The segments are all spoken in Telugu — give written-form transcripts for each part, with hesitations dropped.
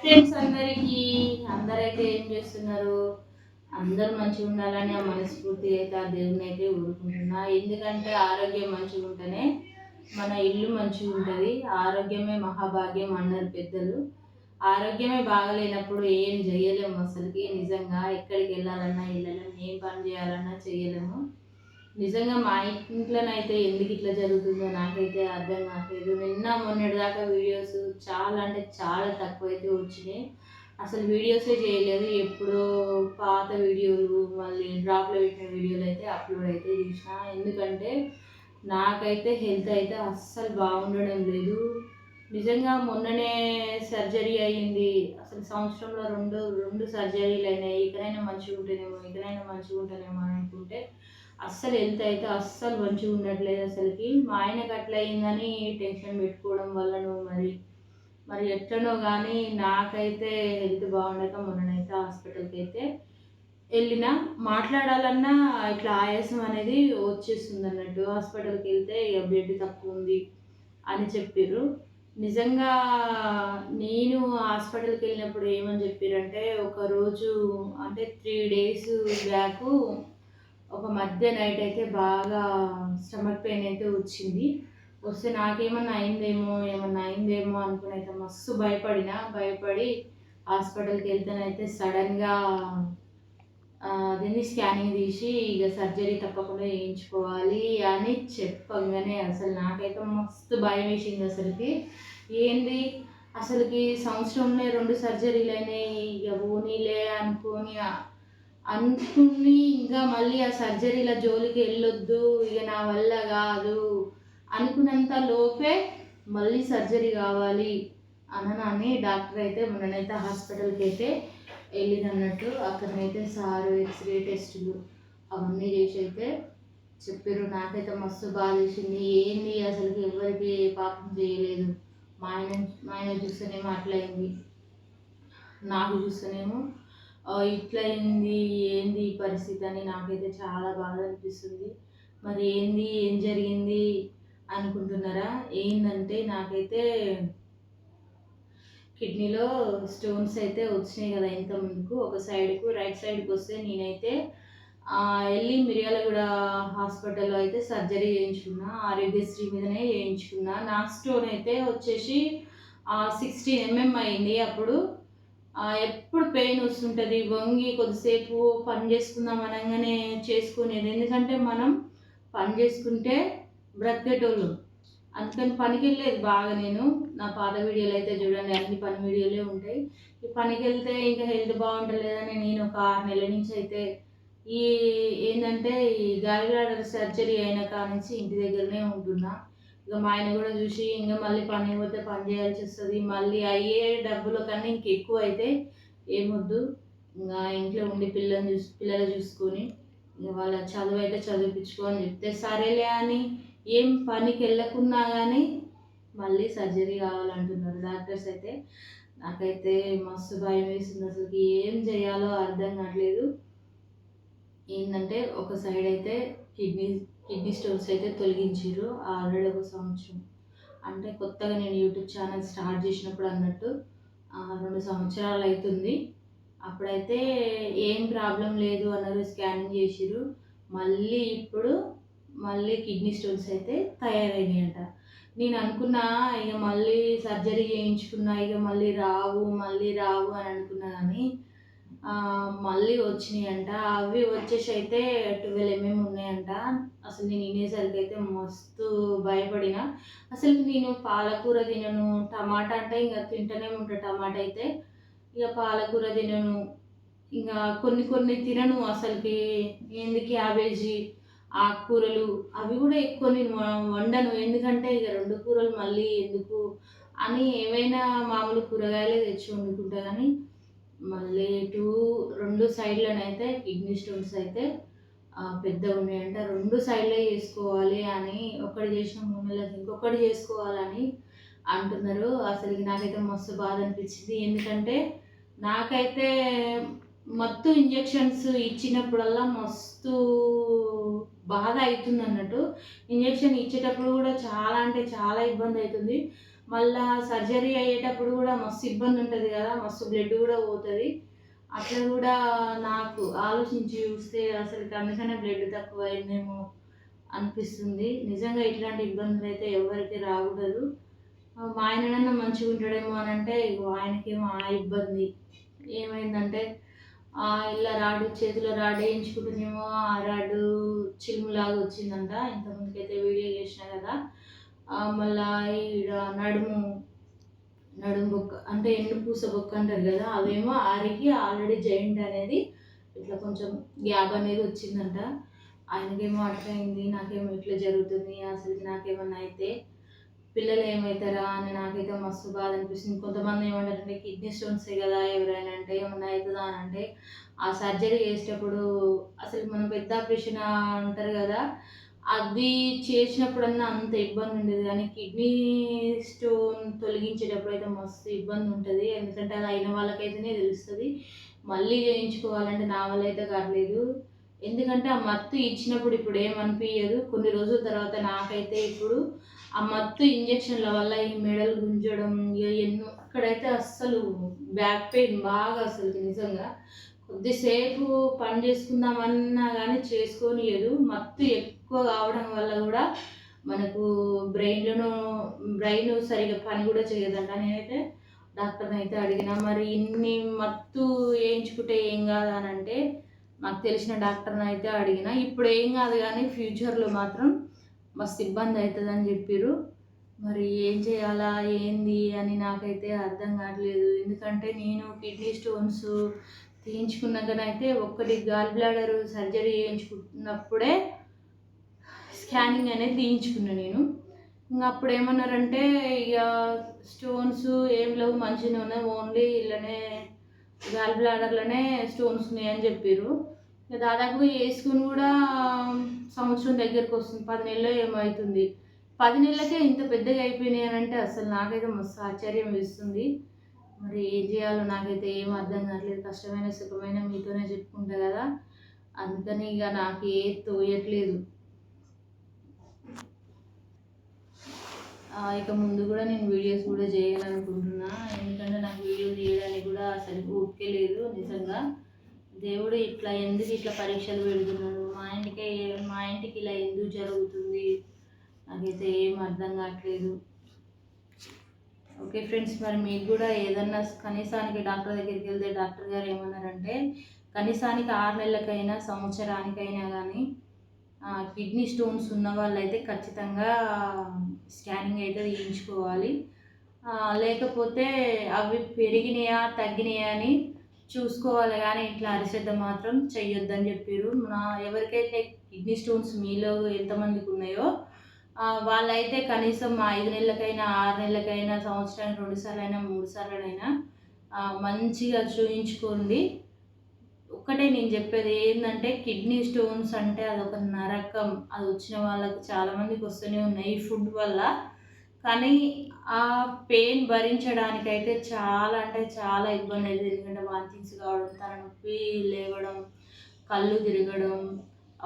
ఫ్రెండ్స్ అందరైతే ఏం చేస్తున్నారు? అందరూ మంచిగా ఉండాలని ఆ మనస్ఫూర్తిగా అయితే ఆ దేవుని అయితే ఊరుకుంటున్నా. ఎందుకంటే ఆరోగ్యం మంచిగా ఉంటేనే మన ఇల్లు మంచిగా ఉంటుంది. ఆరోగ్యమే మహాభాగ్యం అన్నారు పెద్దలు. ఆరోగ్యమే బాగలేనప్పుడు ఏం చేయలేము అసలుకి. నిజంగా ఎక్కడికి వెళ్ళాలన్నా వెళ్ళలేము, ఏం పని చేయాలన్నా చేయలేము. నిజంగా మా ఇంట్లోనైతే ఎందుకు ఇట్లా జరుగుతుందో నాకైతే అర్థం కావట్లేదు. నిన్న మొన్నటి దాకా వీడియోస్ చాలా అంటే చాలా తక్కువ అయితే వచ్చినాయి. అసలు వీడియోసే చేయలేదు. ఎప్పుడో పాత వీడియోలు మళ్ళీ డ్రాప్లో పెట్టిన వీడియోలు అయితే అప్లోడ్ అయితే చేసిన. ఎందుకంటే నాకైతే హెల్త్ అయితే అస్సలు బాగుండడం లేదు. నిజంగా మొన్ననే సర్జరీ అయ్యింది. అసలు సంవత్సరంలో రెండు రెండు సర్జరీలు అయినాయి. ఇకనైనా మంచిగా ఉంటేనేమో అని అనుకుంటే అస్సలు హెల్త్ అయితే అస్సలు మంచిగా ఉండట్లేదు అసలుకి. మా ఆయనకు అట్లా అయిందని టెన్షన్ పెట్టుకోవడం వల్లనో మరి ఎట్లనో కానీ నాకైతే హెల్త్ బాగుండక మొన్ననైతే హాస్పిటల్కి అయితే వెళ్ళిన. మాట్లాడాలన్నా ఇట్లా ఆయాసం అనేది వచ్చేస్తుంది అన్నట్టు. హాస్పిటల్కి వెళ్తే ఇక బ్లడ్ తక్కువ ఉంది అని చెప్పారు. నిజంగా నేను హాస్పిటల్కి వెళ్ళినప్పుడు ఏమని చెప్పారంటే, ఒకరోజు అంటే 3 days బ్యాక్ ఒక మధ్య నైట్ అయితే బాగా స్టమక్ పెయిన్ అయితే వచ్చింది. వస్తే ఏమన్నా అయిందేమో అనుకుని అయితే మస్తు భయపడి హాస్పిటల్కి వెళ్తేనైతే సడన్గా దీన్ని స్కానింగ్ తీసి ఇక సర్జరీ తప్పకుండా చేయించుకోవాలి అని చెప్పంగానే అసలు నాకైతే మస్తు భయం వేసింది అసలుకి. ఏంది అసలుకి సంవత్సరంలో 2 సర్జరీలు అయినాయి. ఇక పోనీలే అనుకుని ఇంకా మళ్ళీ ఆ సర్జరీల జోలికి వెళ్ళొద్దు, ఇక నా వల్ల కాదు అనుకున్నంత లోపే మళ్ళీ సర్జరీ కావాలి అని డాక్టర్ అయితే మొన్ననైతే హాస్పిటల్కి అయితే వెళ్ళినన్నట్టు. అక్కడనైతే సారు ఎక్స్రే టెస్టులు అవన్నీ చేసి అయితే చెప్పారు. నాకైతే మస్తు బాధ వేసింది. ఏంది అసలుకి ఎవరికి పాపం చేయలేదు. మా ఆయన చూస్తేనేమో అట్లయింది, నాకు చూస్తేనేమో ఇట్లయింది. ఏంది ఈ పరిస్థితి అని నాకైతే చాలా బాధ అనిపిస్తుంది. మరి ఏం జరిగింది అనుకుంటున్నారా? ఏంటంటే నాకైతే కిడ్నీలో స్టోన్స్ అయితే వచ్చినాయి కదా ఇంత ముందుకు. ఒక సైడ్కు రైట్ సైడ్కి వస్తే నేనైతే వెళ్ళి మిర్యాలగూడ హాస్పిటల్లో అయితే సర్జరీ చేయించుకున్నా. ఆరోగ్యశ్రీ మీదనే చేయించుకున్నా. నాకు స్టోన్ అయితే వచ్చేసి 16 mm అయింది. అప్పుడు ఎప్పుడు పెయిన్ వస్తుంటుంది. వంగి కొద్దిసేపు పని చేసుకుందాం అనగానే చేసుకునేది. ఎందుకంటే మనం పని చేసుకుంటే బ్రతికేటోళ్ళు. అందుకని పనికి వెళ్ళేది బాగా నేను. నా పాత వీడియోలు అయితే చూడండి, అన్ని పని వీడియోలే ఉంటాయి. ఈ పనికి వెళ్తే ఇంకా హెల్త్ బాగుంటలేదని నేను ఒక 6 నెలల నుంచి అయితే ఈ ఏంటంటే ఈ గాలిబ్లాడర్ సర్జరీ అయిన కాడ నుంచి ఇంటి దగ్గరనే ఉంటున్నా. ఇక మా ఆయన కూడా చూసి ఇంకా మళ్ళీ పని పోతే పని చేయాల్సి వస్తుంది, మళ్ళీ అయ్యే డబ్బుల కన్నా ఇంకెక్కువ అయితే ఏమొద్దు, ఇంకా ఇంట్లో ఉండి పిల్లలు చూసుకొని ఇక వాళ్ళ చదువు అయితే చదివించుకో అని చెప్తే సరేలే అని ఏం పనికి వెళ్ళకున్నా కానీ మళ్ళీ సర్జరీ కావాలంటున్నారు డాక్టర్స్ అయితే. నాకైతే మస్తు భయం వేసింది. అసలు ఏం చేయాలో అర్థం కావట్లేదు. ఏంటంటే ఒక సైడ్ అయితే కిడ్నీ స్టోన్స్ అయితే తొలగించారు ఆల్రెడీ ఒక సంవత్సరం. అంటే కొత్తగా నేను యూట్యూబ్ ఛానల్ స్టార్ట్ చేసినప్పుడు అన్నట్టు 2 సంవత్సరాలు అవుతుంది. అప్పుడైతే ఏం ప్రాబ్లం లేదు అన్నారు, స్కానింగ్ చేసిర్రు. ఇప్పుడు మళ్ళీ కిడ్నీ స్టోన్స్ అయితే తయారైనాయంట. నేను అనుకున్నా ఇక మళ్ళీ సర్జరీ చేయించుకున్నా, ఇక మళ్ళీ రావు అని అనుకున్నా. కానీ మళ్ళీ వచ్చినాయంట. అవి వచ్చేసి అయితే 12 mm ఉన్నాయంట. అసలు నేను వినేసరికి అయితే మస్తు భయపడిన. అసలు నేను పాలకూర తినను, టమాటా అంటే ఇంకా తింటూనే ఉంటా. టమాటా అయితే ఇక పాలకూర తినను, ఇంకా కొన్ని తినను అసలుకి. ఏంది క్యాబేజీ, ఆకుకూరలు అవి కూడా ఎక్కువ నేను వండను. ఎందుకంటే ఇక 2 కూరలు మళ్ళీ ఎందుకు అని ఏవైనా మామూలు కూరగాయలే తెచ్చి వండుకుంటా. కానీ మళ్ళీ 2 సైడ్లనైతే కిడ్నీ స్టోన్స్ అయితే పెద్దగా ఉన్నాయంట. 2 సైడ్లే చేసుకోవాలి అని, ఒకటి చేసిన 3 నెలలకు ఇంకొకటి చేసుకోవాలని అంటున్నారు. అసలు నాకైతే మస్తు బాధ అనిపించింది. ఎందుకంటే నాకైతే మత్తు ఇంజెక్షన్స్ ఇచ్చినప్పుడల్లా మస్తు బాధ అవుతుంది అన్నట్టు. ఇంజెక్షన్ ఇచ్చేటప్పుడు కూడా చాలా అంటే చాలా ఇబ్బంది అవుతుంది. మళ్ళా సర్జరీ అయ్యేటప్పుడు కూడా మస్తు ఇబ్బంది ఉంటుంది కదా, మస్తు బ్లడ్ కూడా పోతుంది. అట్లా కూడా నాకు ఆలోచించి చూస్తే అసలు అందుకనే బ్లడ్ తక్కువ అయిందేమో అనిపిస్తుంది. నిజంగా ఇట్లాంటి ఇబ్బందులు అయితే ఎవరికి రాకూడదు. మా ఆయననన్నా మంచిగా ఉంటాడేమో అని అంటే ఇగో ఆయనకేమో ఆ ఇబ్బంది. ఏమైందంటే ఇలా రాడు చేతిలో రాడు వేయించుకుంటేనేమో ఆ రాడు చిలుములాగా వచ్చిందంట. ఇంతకుముందుకైతే వీడియో చేసిన కదా. మళ్ళా ఈడ నడుము నడుము బొక్క అంటే పూస బొక్క అంటారు కదా, అవేమో ఆరికి ఆల్రెడీ జాయింట్ అనేది ఇట్లా కొంచెం గ్యాప్ అనేది వచ్చిందంట. ఆయనకేమో అట్లయింది, నాకేమో ఇట్లా జరుగుతుంది, అసలు నాకేమన్నా అయితే పిల్లలు ఏమవుతారా అని నాకైతే మస్తు బాధ అనిపిస్తుంది. కొంతమంది ఏమంటారంటే కిడ్నీ స్టోన్సే కదా ఎవరైనా అంటే ఏమన్నా అవుతుందా అని అంటే, ఆ సర్జరీ చేసేటప్పుడు అసలు మనం పెద్ద ఆపరేషన్ అంటారు కదా, అది చేసినప్పుడన్నా అంత ఇబ్బంది ఉండేది. కానీ కిడ్నీ స్టోన్ తొలగించేటప్పుడు అయితే మస్తు ఇబ్బంది ఉంటుంది. ఎందుకంటే అది అయిన వాళ్ళకైతేనే తెలుస్తుంది. మళ్ళీ చేయించుకోవాలంటే నా వల్ల అయితే కావట్లేదు. ఎందుకంటే ఆ మత్తు ఇచ్చినప్పుడు ఇప్పుడు ఏమనిపించదు, కొన్ని రోజుల తర్వాత నాకైతే ఇప్పుడు ఆ మత్తు ఇంజక్షన్ల వల్ల ఈ మెడలు గుంజడం ఎన్నో ఇక్కడైతే అస్సలు బ్యాక్ పెయిన్ బాగా అసలు నిజంగా కొద్దిసేపు పని చేసుకుందామన్నా కానీ చేసుకోనియదు. మత్తు ఎక్కువ కావడం వల్ల కూడా మనకు బ్రెయిన్ సరిగా పని కూడా చేయదంట. నేనైతే డాక్టర్ని అయితే అడిగిన, మరి ఇన్ని మత్తు వేయించుకుంటే ఏం కాదా అని అంటే, నాకు తెలిసిన డాక్టర్ని అయితే అడిగిన. ఇప్పుడు ఏం కాదు కానీ ఫ్యూచర్లో మాత్రం మస్తు ఇబ్బంది అవుతుందని చెప్పారు. మరి ఏం చేయాలా ఏంది అని నాకైతే అర్థం కావట్లేదు. ఎందుకంటే నేను కిడ్నీ స్టోన్స్ తీయించుకున్నాకనైతే ఒక్కటి గాల్ బ్లాడర్ సర్జరీ చేయించుకున్నప్పుడే స్కానింగ్ అనేది తీయించుకున్నాను నేను. ఇంకా అప్పుడు ఏమన్నారంటే ఇక స్టోన్స్ ఏం లేవు, మంచిగా ఉన్నాయి, ఓన్లీ ఇలానే గాల్ బ్లాడర్లోనే స్టోన్స్ ఉన్నాయని చెప్పారు. ఇక దాదాపు వేసుకుని కూడా సంవత్సరం దగ్గరకు వస్తుంది, 10 నెలలు ఏమవుతుంది. 10 నెలలకే ఇంత పెద్దగా అయిపోయినాయి అని అంటే అసలు నాకైతే మస్తు ఆశ్చర్యం వేస్తుంది. మరి ఏం చేయాలో నాకైతే ఏం అర్థం కావట్లేదు. కష్టమైన సుఖమైన మీతోనే చెప్పుకుంటా కదా, అందుకని ఇక నాకు ఏది తోయట్లేదు. ఇక ముందు కూడా నేను వీడియోస్ కూడా చేయాలనుకుంటున్నా. ఎందుకంటే నాకు వీడియో తీయడానికి కూడా అసలు ఓపిక లేదు. నిజంగా దేవుడు ఇట్లా ఎందుకు ఇట్లా పరీక్షలు పెడుతున్నాడు, మా ఇంటికి ఇలా ఎందుకు జరుగుతుంది, నాకైతే ఏం అర్థం కావట్లేదు. ఓకే ఫ్రెండ్స్, మరి మీకు కూడా ఏదన్నా కనీసానికి డాక్టర్ దగ్గరికి వెళ్తే డాక్టర్ గారు ఏమన్నారంటే కనీసానికి 6 నెలలకైనా సంవత్సరానికైనా కానీ కిడ్నీ స్టోన్స్ ఉన్న వాళ్ళైతే ఖచ్చితంగా స్కానింగ్ అయితే తీయించుకోవాలి. లేకపోతే అవి పెరిగినాయా తగ్గినాయా అని చూసుకోవాలి, కానీ ఇట్లా అరిశ్రద్ధ మాత్రం చెయ్యొద్దని చెప్పారు. ఎవరికైతే కిడ్నీ స్టోన్స్ మీలో ఎంతమందికి ఉన్నాయో వాళ్ళైతే కనీసం 5 నెలలకైనా 6 నెలలకైనా సంవత్సరానికి 2 సార్లైనా 3 సార్లైనా మంచిగా చూయించుకోండి. ఒక్కటే నేను చెప్పేది ఏంటంటే కిడ్నీ స్టోన్స్ అంటే అదొక నరకం. అది వచ్చిన వాళ్ళకు చాలామందికి వస్తూనే ఉన్నాయి ఈ ఫుడ్ వల్ల. కానీ ఆ పెయిన్ భరించడానికైతే చాలా అంటే చాలా ఇబ్బంది అవుతుంది. ఎందుకంటే వాంతింగ్స్ కావడం, తలనొప్పి లేవడం, కళ్ళు తిరగడం,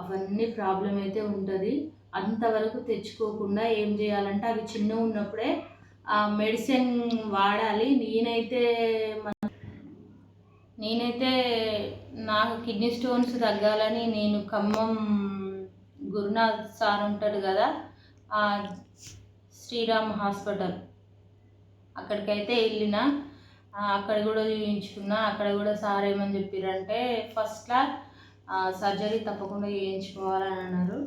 అవన్నీ ప్రాబ్లం అయితే ఉంటుంది. అంతవరకు తెచ్చుకోకుండా ఏం చేయాలంటే అవి చిన్నగా ఉన్నప్పుడే మెడిసిన్ వాడాలి. నేనైతే నాకు కిడ్నీ స్టోన్స్ తగ్గాలని నేను ఖమ్మం గురునాథ్ సార్ ఉంటాడు కదా, శ్రీరామ్ హాస్పిటల్, అక్కడికైతే వెళ్ళిన. అక్కడ కూడా చూయించుకున్నా. అక్కడ కూడా సార్ ఏమని చెప్పారంటే ఫస్ట్లో సర్జరీ తప్పకుండా చేయించుకోవాలని అన్నారు.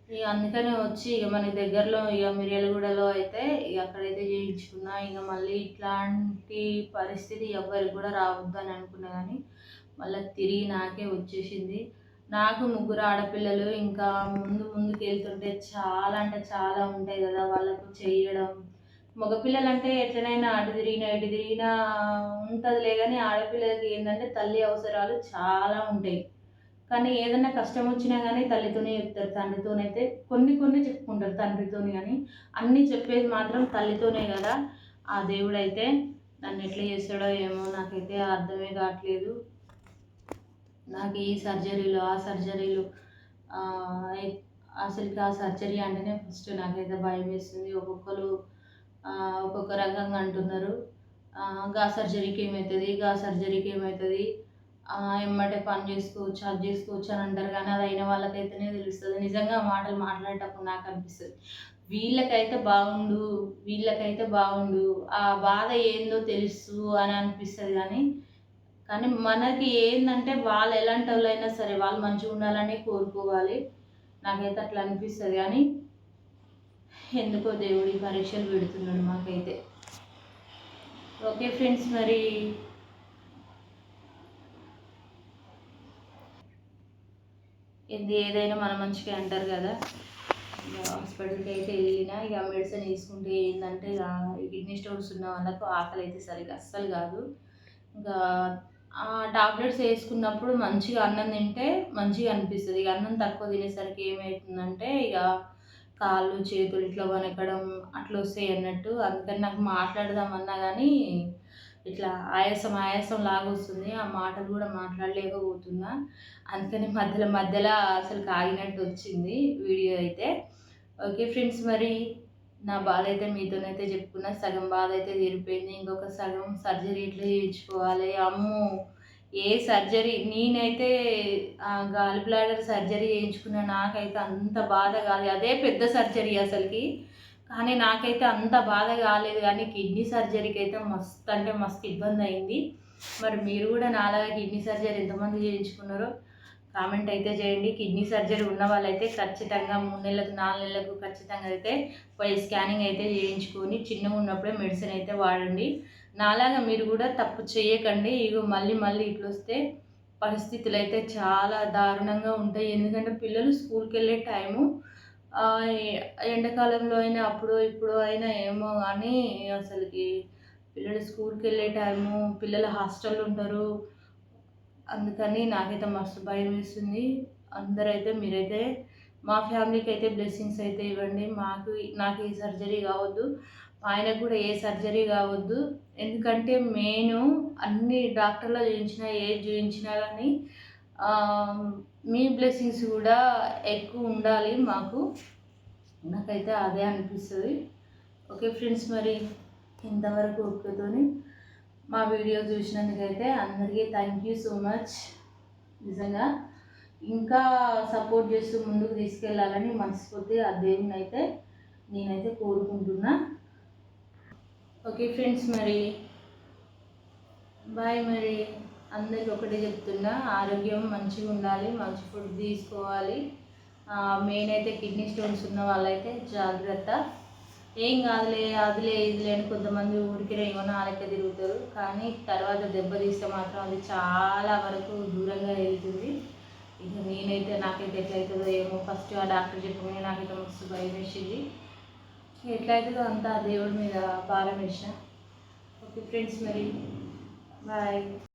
ఇక అందుకనే వచ్చి ఇక మన దగ్గరలో ఇక మిర్యాలగూడలో అయితే ఇక అక్కడైతే చేయించుకున్నా. ఇక మళ్ళీ ఇట్లాంటి పరిస్థితి ఎవ్వరికి కూడా రావద్దని అనుకున్నా, కానీ మళ్ళీ తిరిగి నాకే వచ్చేసింది. నాకు 3 ఆడపిల్లలు. ఇంకా ముందుకు వెళ్తుంటే చాలా అంటే చాలా ఉంటాయి కదా వాళ్ళకు చేయడం. మగపిల్లలు అంటే ఎట్లనైనా అటు తిరిగినా ఇటు తిరిగినా ఉంటుందిలే, కానీ ఆడపిల్లలకి ఏంటంటే తల్లి అవసరాలు చాలా ఉంటాయి. కానీ ఏదైనా కష్టం వచ్చినా కానీ తల్లితోనే చెప్తారు. తండ్రితోనైతే కొన్ని చెప్పుకుంటారు తండ్రితోని, కానీ అన్నీ చెప్పేది మాత్రం తల్లితోనే కదా. ఆ దేవుడైతే నన్ను ఎట్లా చేస్తాడో ఏమో నాకైతే అర్థమే కావట్లేదు. నాకు ఈ సర్జరీలు ఆ సర్జరీలు అసలుకి ఆ సర్జరీ అంటేనే ఫస్ట్ నాకైతే భయం వేస్తుంది. ఒక్కొక్కరు ఒక్కొక్క రకంగా అంటున్నారు. గా సర్జరీకి ఏమవుతుంది, గా సర్జరీకి ఏమవుతుంది, ఎమ్మటే పని చేసుకోవచ్చు, అది చేసుకోవచ్చు అని అంటారు. కానీ అది అయిన వాళ్ళకైతేనే తెలుస్తుంది. నిజంగా ఆ మాటలు మాట్లాడేటప్పుడు నాకు అనిపిస్తుంది, వీళ్ళకైతే బాగుండు, వీళ్ళకైతే బాగుండు, ఆ బాధ ఏందో తెలుసు అని అనిపిస్తుంది. కానీ మనకి ఏందంటే వాళ్ళు ఎలాంటి వాళ్ళైనా సరే వాళ్ళు మంచిగా ఉండాలని కోరుకోవాలి. నాకైతే అట్లా అనిపిస్తుంది. కానీ ఎందుకో దేవుడి పరీక్షలు పెడుతున్నాడు మాకైతే. ఓకే ఫ్రెండ్స్, మరి ఏదైనా మన మంచిగా అంటారు కదా. ఇక హాస్పిటల్కి అయితే వెళ్ళినా ఇక మెడిసిన్ తీసుకుంటే ఏంటంటే ఇక కిడ్నీ స్టోన్స్ ఉన్న వాళ్ళకు ఆకలి అయితే సరిగ్గా అస్సలు కాదు. ఇంకా ఆ టాబ్లెట్స్ వేసుకున్నప్పుడు మంచిగా అన్నం తింటే మంచిగా అనిపిస్తుంది. ఇక అన్నం తక్కువ తినేసరికి ఏమవుతుందంటే ఇక కాళ్ళు చేతులు ఇట్లా వణకడం అట్లా వస్తాయి అన్నట్టు. అందుకని నాకు మాట్లాడదామన్నా కానీ ఇట్లా ఆయాసం లాగా వస్తుంది. ఆ మాటలు కూడా మాట్లాడలేకపోతున్నా. అందుకని మధ్యలో మధ్యలో అసలు ఆగినట్టు వచ్చింది వీడియో అయితే. ఓకే ఫ్రెండ్స్, మరి నా బాధ అయితే మీతోనైతే చెప్పుకున్నా. సగం బాధ అయితే తీరిపోయింది. ఇంకొక సగం సర్జరీ ఎట్లా చేయించుకోవాలి. అమ్మో, ఏ సర్జరీ నేనైతే గాల్ బ్లాడర్ సర్జరీ చేయించుకున్న నాకైతే అంత బాధ కాదు. అదే పెద్ద సర్జరీ అసలుకి. కానీ నాకైతే అంత బాధ కాలేదు. కానీ కిడ్నీ సర్జరీకి అయితే మస్తు అంటే మస్తు ఇబ్బంది అయింది. మరి మీరు కూడా నాలాగా కిడ్నీ సర్జరీ ఎంతమంది చేయించుకున్నారో కామెంట్ అయితే చేయండి. కిడ్నీ సర్జరీ ఉన్న వాళ్ళైతే ఖచ్చితంగా 3 నెలలకు 4 నెలలకు ఖచ్చితంగా అయితే పోయి స్కానింగ్ అయితే చేయించుకొని చిన్నగా ఉన్నప్పుడే మెడిసిన్ అయితే వాడండి. నాలాగా మీరు కూడా తప్పు చేయకండి. ఇగో మళ్ళీ మళ్ళీ ఇట్లా వస్తే పరిస్థితులు అయితే చాలా దారుణంగా ఉంటాయి. ఎందుకంటే పిల్లలు స్కూల్కి వెళ్ళే టైము ఎండాకాలంలో అయినా అప్పుడు ఇప్పుడు అయినా ఏమో కానీ అసలుకి పిల్లలు స్కూల్కి వెళ్ళే టైము, పిల్లలు హాస్టల్లో ఉంటారు. అందుకని నాకైతే మస్తు భయం వేస్తుంది. అందరైతే మీరైతే మా ఫ్యామిలీకి అయితే బ్లెస్సింగ్స్ అయితే ఇవ్వండి. నాకు ఏ సర్జరీ కావద్దు, మా ఆయనకు కూడా ఏ సర్జరీ కావద్దు. ఎందుకంటే మెయిన్ అన్ని డాక్టర్లో చూపించినా ఏది చూపించినా కానీ మీ బ్లెస్సింగ్స్ కూడా ఎక్కువ ఉండాలి మాకు. నాకైతే అదే అనిపిస్తుంది. ఓకే ఫ్రెండ్స్, మరి ఇంతవరకు ఓకేతోని మా వీడియో చూసినందుకైతే అందరికీ థ్యాంక్ యూ సో మచ్. నిజంగా ఇంకా సపోర్ట్ చేస్తూ ముందుకు తీసుకెళ్ళాలని మనస్ఫూర్తి ఆ దేవుని అయితే నేనైతే కోరుకుంటున్నా. ఓకే ఫ్రెండ్స్, మరి బాయ్. మరి అందరికి ఒకటే చెప్తున్నా, ఆరోగ్యం మంచిగా ఉండాలి, మంచి ఫుడ్ తీసుకోవాలి. మెయిన్ అయితే కిడ్నీ స్టోన్స్ ఉన్న వాళ్ళైతే జాగ్రత్త. ఏం కాదులే, అదిలే ఇదిలే అని కొంతమంది ఊరికి ఏమన్నా ఆలకే తిరుగుతారు. కానీ తర్వాత దెబ్బ తీస్తే మాత్రం అది చాలా వరకు దూరంగా వెళ్తుంది. ఇక నేనైతే నాకైతే ఎట్లయితుందో ఏమో. ఫస్ట్ ఆ డాక్టర్ చెప్పగానే నాకైతే మస్తు భయం వేసింది. ఎట్లయితుందో అంతా దేవుడి మీద భారం వేసిన. ఓకే ఫ్రెండ్స్, మరి బాయ్.